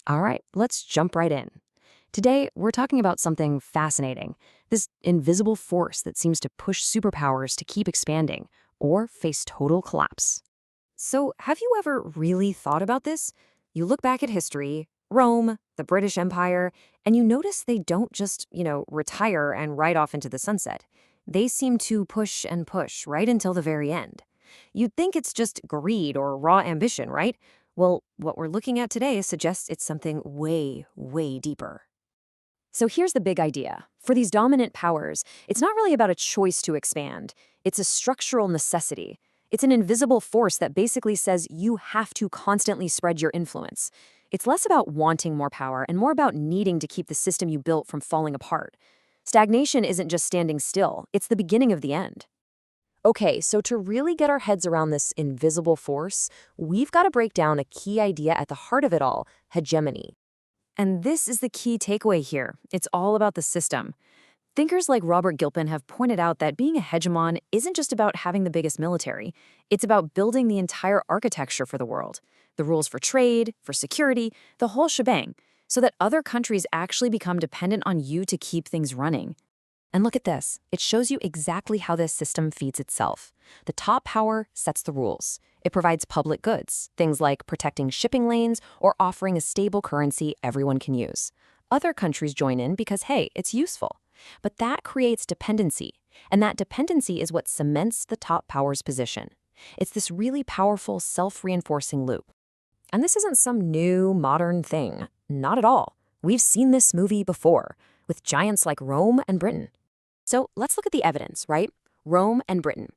All right, let's jump right in. Today, we're talking about something fascinating, this invisible force that seems to push superpowers to keep expanding or face total collapse. So, have you ever really thought about this? You look back at history, Rome, the British Empire, and you notice they don't just, retire and ride off into the sunset. They seem to push and push right until the very end. You'd think it's just greed or raw ambition, right? Well, what we're looking at today suggests it's something way, way deeper. So here's the big idea. For these dominant powers, it's not really about a choice to expand. It's a structural necessity. It's an invisible force that basically says you have to constantly spread your influence. It's less about wanting more power and more about needing to keep the system you built from falling apart. Stagnation isn't just standing still, it's the beginning of the end. Okay, so to really get our heads around this invisible force, we've got to break down a key idea at the heart of it all, hegemony. And this is the key takeaway here. It's all about the system. Thinkers like Robert Gilpin have pointed out that being a hegemon isn't just about having the biggest military. It's about building the entire architecture for the world, the rules for trade, for security, the whole shebang, so that other countries actually become dependent on you to keep things running. And look at this. It shows you exactly how this system feeds itself. The top power sets the rules. It provides public goods, things like protecting shipping lanes or offering a stable currency everyone can use. Other countries join in because, hey, it's useful. But that creates dependency, and that dependency is what cements the top power's position. It's this really powerful, self-reinforcing loop. And this isn't some new, modern thing. Not at all. We've seen this movie before, with giants like Rome and Britain. So let's look at the evidence, right? Rome and Britain.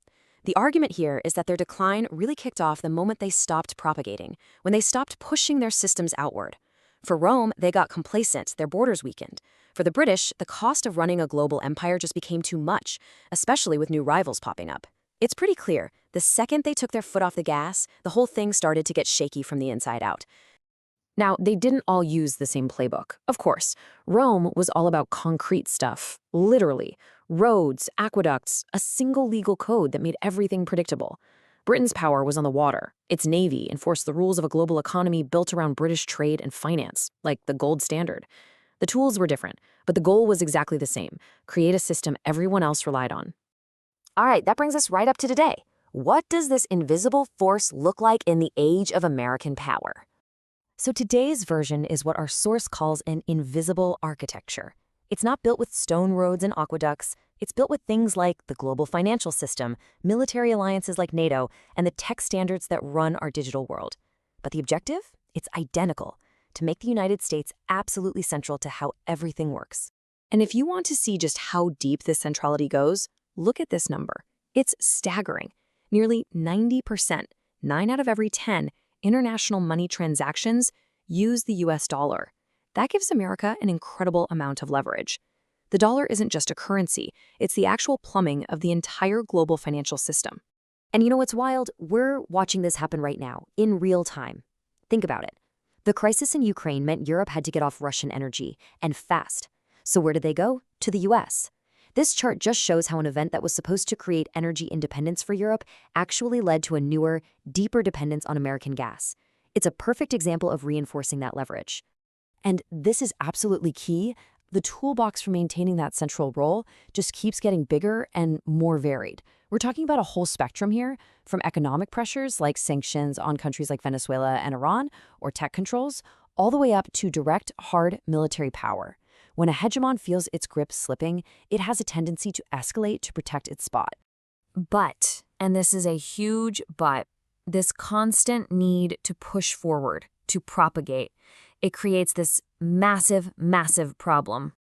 The argument here is that their decline really kicked off the moment they stopped propagating, when they stopped pushing their systems outward. For Rome, they got complacent, their borders weakened. For the British, the cost of running a global empire just became too much, especially with new rivals popping up. It's pretty clear, the second they took their foot off the gas, the whole thing started to get shaky from the inside out. Now, they didn't all use the same playbook. Of course, Rome was all about concrete stuff, literally. Roads, aqueducts, a single legal code that made everything predictable. Britain's power was on the water. Its navy enforced the rules of a global economy built around British trade and finance, like the gold standard. The tools were different, but the goal was exactly the same: create a system everyone else relied on. All right, that brings us right up to today. What does this invisible force look like in the age of American power? So today's version is what our source calls an invisible architecture. It's not built with stone roads and aqueducts. It's built with things like the global financial system, military alliances like NATO, and the tech standards that run our digital world. But the objective? It's identical: to make the United States absolutely central to how everything works. And if you want to see just how deep this centrality goes, look at this number. It's staggering. Nearly 90%, 9 out of every 10, international money transactions use the US dollar. That gives America an incredible amount of leverage. The dollar isn't just a currency, it's the actual plumbing of the entire global financial system. And you know what's wild? We're watching this happen right now, in real time. Think about it. The crisis in Ukraine meant Europe had to get off Russian energy, and fast. So where did they go? To the US. This chart just shows how an event that was supposed to create energy independence for Europe actually led to a newer, deeper dependence on American gas. It's a perfect example of reinforcing that leverage. And this is absolutely key. The toolbox for maintaining that central role just keeps getting bigger and more varied. We're talking about a whole spectrum here, from economic pressures like sanctions on countries like Venezuela and Iran, or tech controls, all the way up to direct, hard military power. When a hegemon feels its grip slipping, it has a tendency to escalate to protect its spot. But, and this is a huge but, this constant need to push forward, to propagate, it creates this massive, massive problem.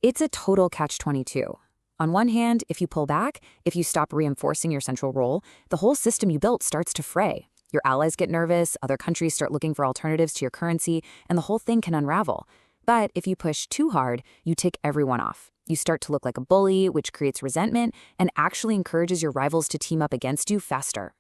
It's a total catch-22. On one hand, if you pull back, if you stop reinforcing your central role, the whole system you built starts to fray. Your allies get nervous, other countries start looking for alternatives to your currency, and the whole thing can unravel. But if you push too hard, you tick everyone off. You start to look like a bully, which creates resentment and actually encourages your rivals to team up against you faster.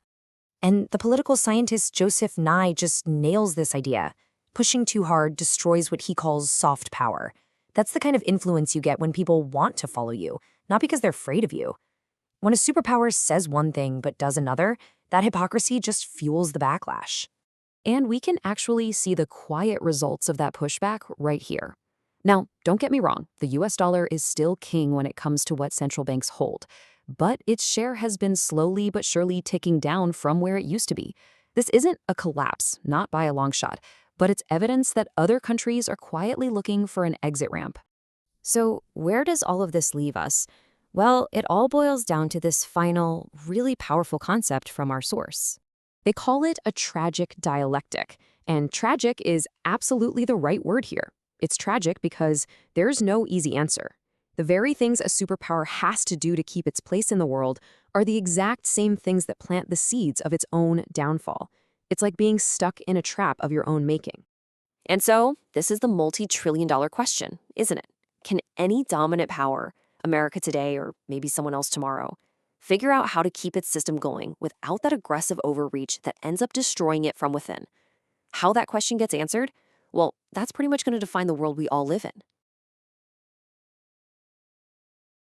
And the political scientist Joseph Nye just nails this idea. Pushing too hard destroys what he calls soft power. That's the kind of influence you get when people want to follow you, not because they're afraid of you. When a superpower says one thing but does another, that hypocrisy just fuels the backlash. And we can actually see the quiet results of that pushback right here. Now, don't get me wrong, the US dollar is still king when it comes to what central banks hold, but its share has been slowly but surely ticking down from where it used to be. This isn't a collapse, not by a long shot, but it's evidence that other countries are quietly looking for an exit ramp. So, where does all of this leave us? Well, it all boils down to this final, really powerful concept from our source. They call it a tragic dialectic, and tragic is absolutely the right word here. It's tragic because there's no easy answer. The very things a superpower has to do to keep its place in the world are the exact same things that plant the seeds of its own downfall. It's like being stuck in a trap of your own making. And so, this is the multi-trillion-dollar question, isn't it? Can any dominant power, America today or maybe someone else tomorrow, figure out how to keep its system going without that aggressive overreach that ends up destroying it from within? How that question gets answered? Well, that's pretty much going to define the world we all live in.